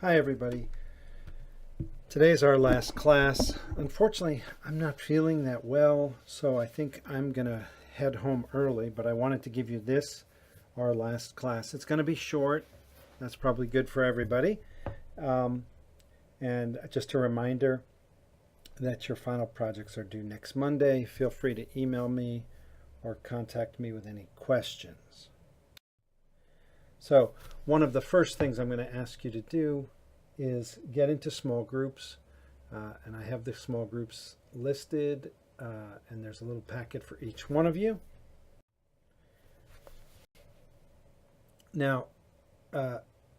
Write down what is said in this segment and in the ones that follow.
Hi everybody. Today is our last class. Unfortunately, I'm not feeling that well, so I think I'm gonna head home early, but I wanted to give you this, our last class. It's gonna be short. That's probably good for everybody. Um, and just a reminder that your final projects are due next Monday. Feel free to email me or contact me with any questions. So one of the first things I'm going to ask you to do is get into small groups. And I have the small groups listed, and there's a little packet for each one of you. Now,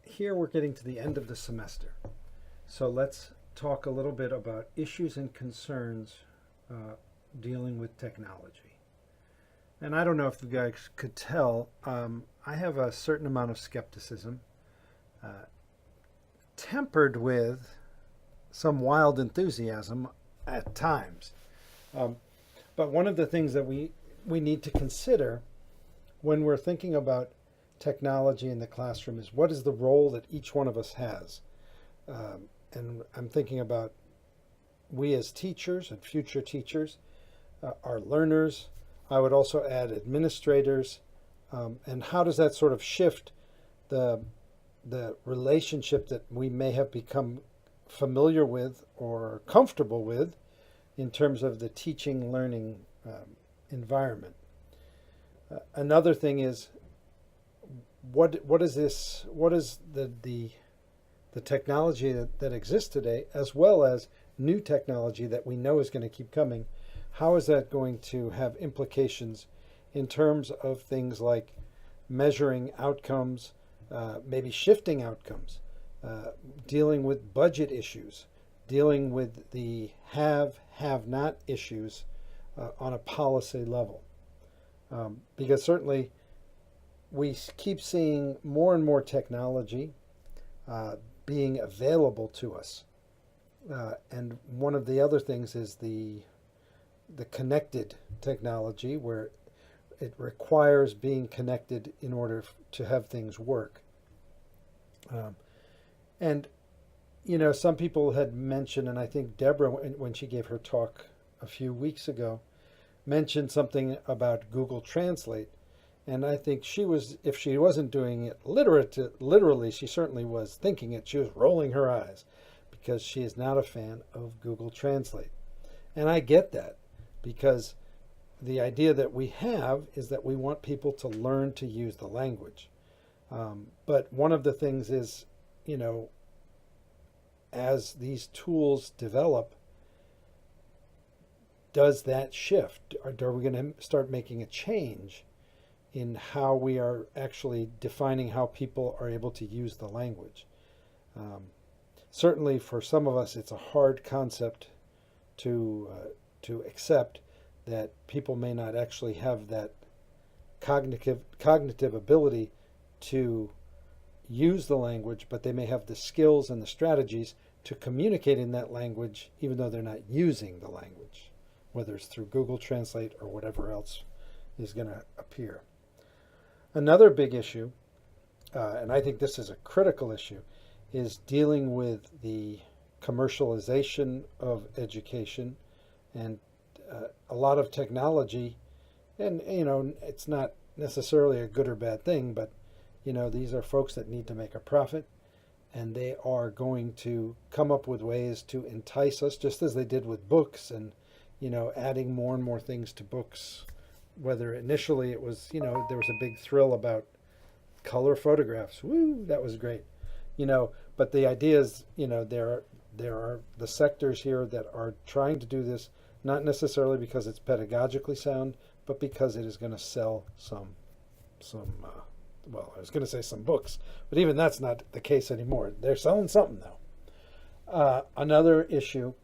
here we're getting to the end of the semester. So let's talk a little bit about issues and concerns dealing with technology. And I don't know if you guys could tell, I have a certain amount of skepticism, tempered with some wild enthusiasm at times. But one of the things that we need to consider when we're thinking about technology in the classroom is what is the role that each one of us has. And I'm thinking about we as teachers and future teachers, our learners. I would also add administrators, and how does that sort of shift the relationship that we may have become familiar with or comfortable with in terms of the teaching learning environment. Another thing is what is the technology that exists today, as well as new technology that we know is going to keep coming. How is that going to have implications in terms of things like measuring outcomes, maybe shifting outcomes, dealing with budget issues, dealing with the have-not issues on a policy level? Because certainly we keep seeing more and more technology being available to us. And one of the other things is the connected technology, where it requires being connected in order to have things work. And, some people had mentioned, and I think Deborah, when she gave her talk a few weeks ago, mentioned something about Google Translate. And I think if she wasn't doing it literally, she certainly was thinking it. She was rolling her eyes because she is not a fan of Google Translate. And I get that, because the idea that we have is that we want people to learn to use the language. But one of the things is, as these tools develop, does that shift? Or are we going to start making a change in how we are actually defining how people are able to use the language? Certainly for some of us, it's a hard concept to accept that people may not actually have that cognitive ability to use the language, but they may have the skills and the strategies to communicate in that language, even though they're not using the language, whether it's through Google Translate or whatever else is going to appear. Another big issue, and I think this is a critical issue, is dealing with the commercialization of education and a lot of technology. And, it's not necessarily a good or bad thing, but, these are folks that need to make a profit, and they are going to come up with ways to entice us, just as they did with books and, adding more and more things to books. Whether initially it was, there was a big thrill about color photographs. Woo, that was great. But the idea is, there are the sectors here that are trying to do this, not necessarily because it's pedagogically sound, but because it is going to sell some I was going to say some books, but even that's not the case anymore. They're selling something though. Another issue,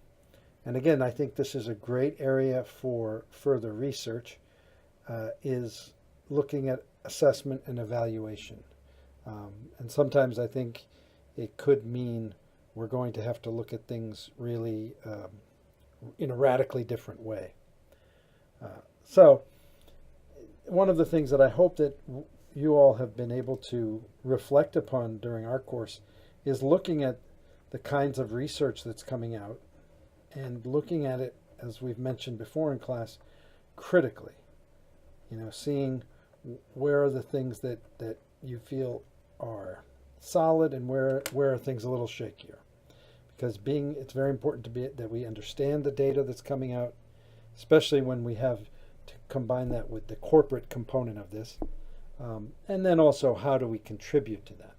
and again, I think this is a great area for further research, is looking at assessment and evaluation. And sometimes I think it could mean we're going to have to look at things really in a radically different way. So one of the things that I hope that you all have been able to reflect upon during our course is looking at the kinds of research that's coming out and looking at it, as we've mentioned before in class, critically. Seeing where are the things that you feel are solid and where are things a little shakier. Because it's very important that we understand the data that's coming out, especially when we have to combine that with the corporate component of this. And then also, how do we contribute to that?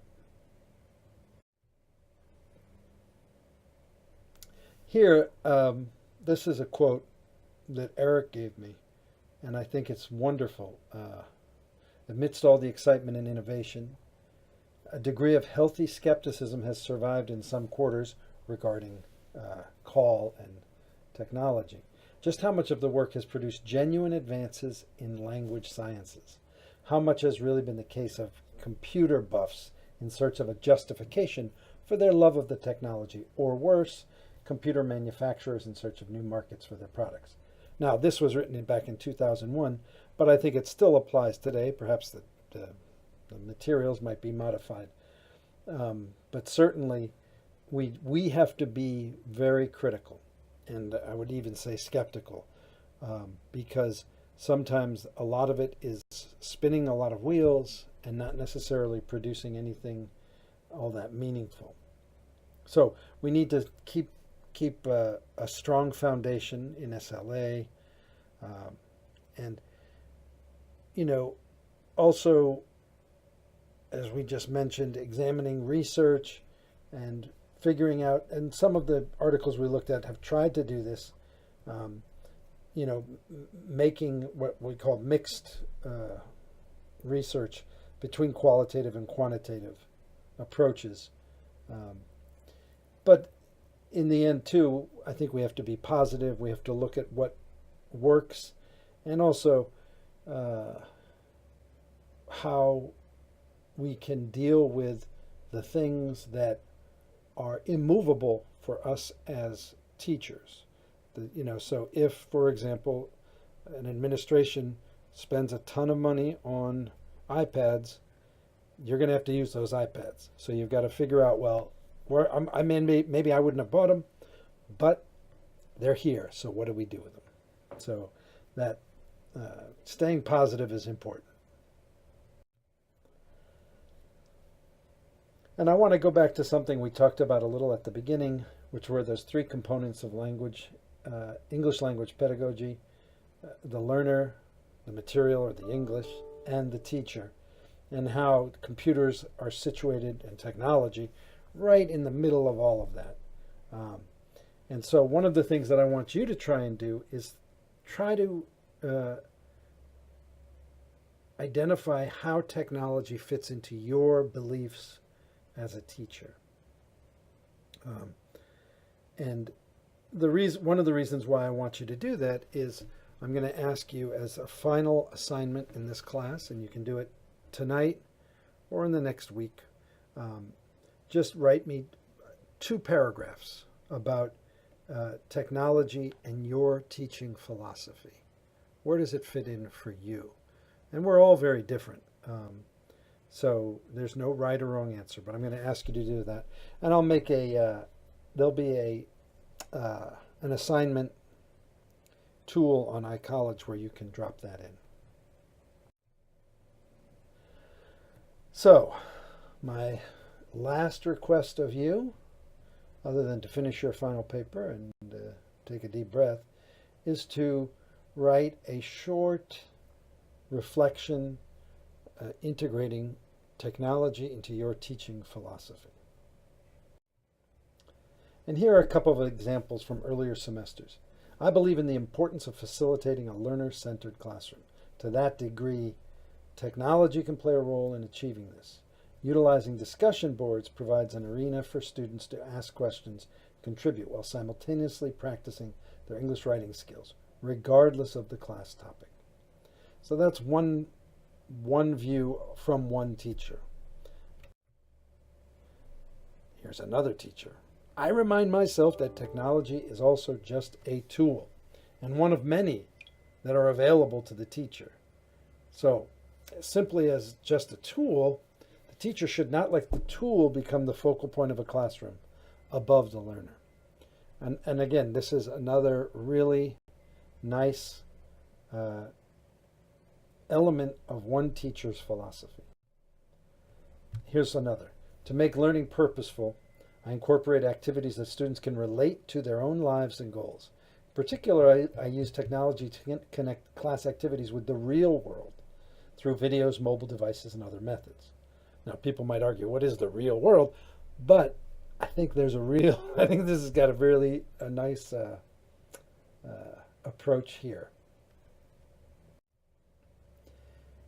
Here, this is a quote that Eric gave me, and I think it's wonderful. Amidst all the excitement and innovation, a degree of healthy skepticism has survived in some quarters regarding call and technology. Just how much of the work has produced genuine advances in language sciences? How much has really been the case of computer buffs in search of a justification for their love of the technology, or worse, computer manufacturers in search of new markets for their products? Now, this was written back in 2001, but I think it still applies today. Perhaps the materials might be modified. But certainly, we have to be very critical, and I would even say skeptical, because sometimes a lot of it is spinning a lot of wheels and not necessarily producing anything all that meaningful. So we need to keep a strong foundation in SLA, and also, as we just mentioned, examining research and figuring out, and some of the articles we looked at have tried to do this, making what we call mixed research between qualitative and quantitative approaches. But in the end, too, I think we have to be positive. We have to look at what works, and also how we can deal with the things that are immovable for us as teachers. So if, for example, an administration spends a ton of money on iPads, you're going to have to use those iPads. So you've got to figure out, well, maybe I wouldn't have bought them, but they're here. So what do we do with them? So that staying positive is important. And I want to go back to something we talked about a little at the beginning, which were those three components of language, English language pedagogy, the learner, the material or the English, and the teacher, and how computers are situated, and technology right in the middle of all of that. And so one of the things that I want you to try and do is try to identify how technology fits into your beliefs as a teacher. And one of the reasons why I want you to do that is I'm going to ask you as a final assignment in this class, and you can do it tonight or in the next week. Just write me 2 paragraphs about technology and your teaching philosophy. Where does it fit in for you? And we're all very different. So there's no right or wrong answer, but I'm going to ask you to do that. And I'll make there'll be an assignment tool on iCollege where you can drop that in. So my last request of you, other than to finish your final paper and take a deep breath, is to write a short reflection integrating technology into your teaching philosophy. And here are a couple of examples from earlier semesters. I believe in the importance of facilitating a learner-centered classroom. To that degree, technology can play a role in achieving this. Utilizing discussion boards provides an arena for students to ask questions, contribute, while simultaneously practicing their English writing skills, regardless of the class topic. So that's one view from one teacher. Here's another teacher. I remind myself that technology is also just a tool, and one of many that are available to the teacher. So, simply as just a tool, the teacher should not let the tool become the focal point of a classroom. above the learner. And again, this is another really nice element of one teacher's philosophy. Here's another. To make learning purposeful, I incorporate activities that students can relate to their own lives and goals. In particular, I use technology to connect class activities with the real world through videos, mobile devices, and other methods. Now, people might argue, what is the real world? But I think I think this has got a nice approach here.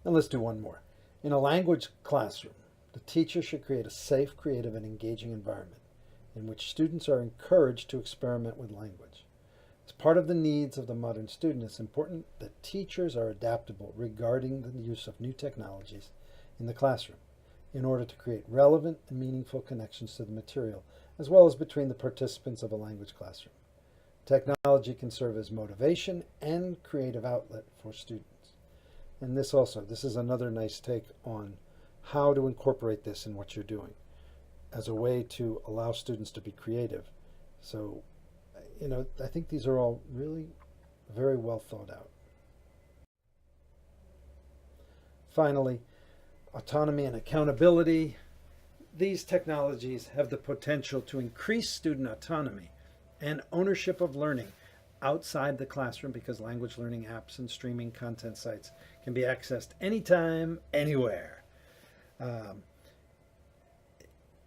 And let's do one more. In a language classroom, the teacher should create a safe, creative, and engaging environment in which students are encouraged to experiment with language. As part of the needs of the modern student, it's important that teachers are adaptable regarding the use of new technologies in the classroom in order to create relevant and meaningful connections to the material, as well as between the participants of a language classroom. Technology can serve as motivation and creative outlet for students. And this is another nice take on how to incorporate this in what you're doing as a way to allow students to be creative. So, I think these are all really very well thought out. Finally, autonomy and accountability. These technologies have the potential to increase student autonomy and ownership of learning outside the classroom because language learning apps and streaming content sites can be accessed anytime, anywhere.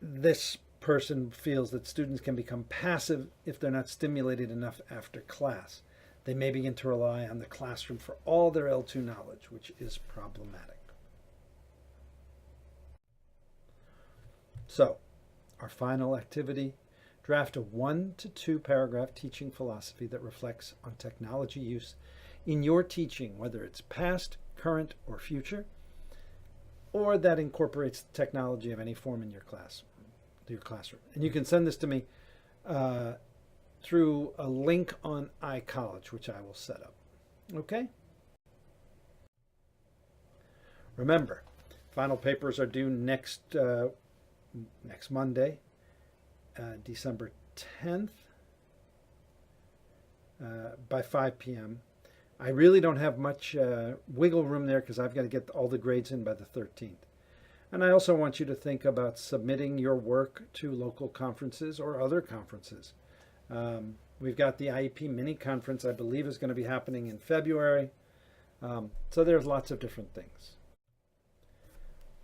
This person feels that students can become passive if they're not stimulated enough after class. They may begin to rely on the classroom for all their L2 knowledge, which is problematic. So, our final activity, draft a 1 to 2 paragraph teaching philosophy that reflects on technology use in your teaching, whether it's past, current, or future, or that incorporates technology of any form in your classroom. And you can send this to me through a link on iCollege, which I will set up. Okay? Remember, final papers are due next Monday, December 10th, by 5 p.m. I really don't have much wiggle room there because I've got to get all the grades in by the 13th. And I also want you to think about submitting your work to local conferences or other conferences. We've got the IEP mini conference, I believe, is going to be happening in February. So there's lots of different things.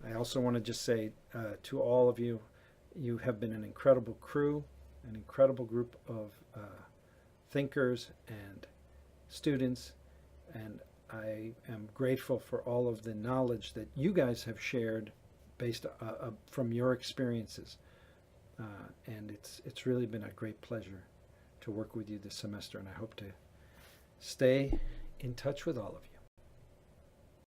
I also want to just say to all of you, you have been an incredible crew, an incredible group of thinkers and students, and I am grateful for all of the knowledge that you guys have shared based from your experiences. And it's really been a great pleasure to work with you this semester, and I hope to stay in touch with all of you.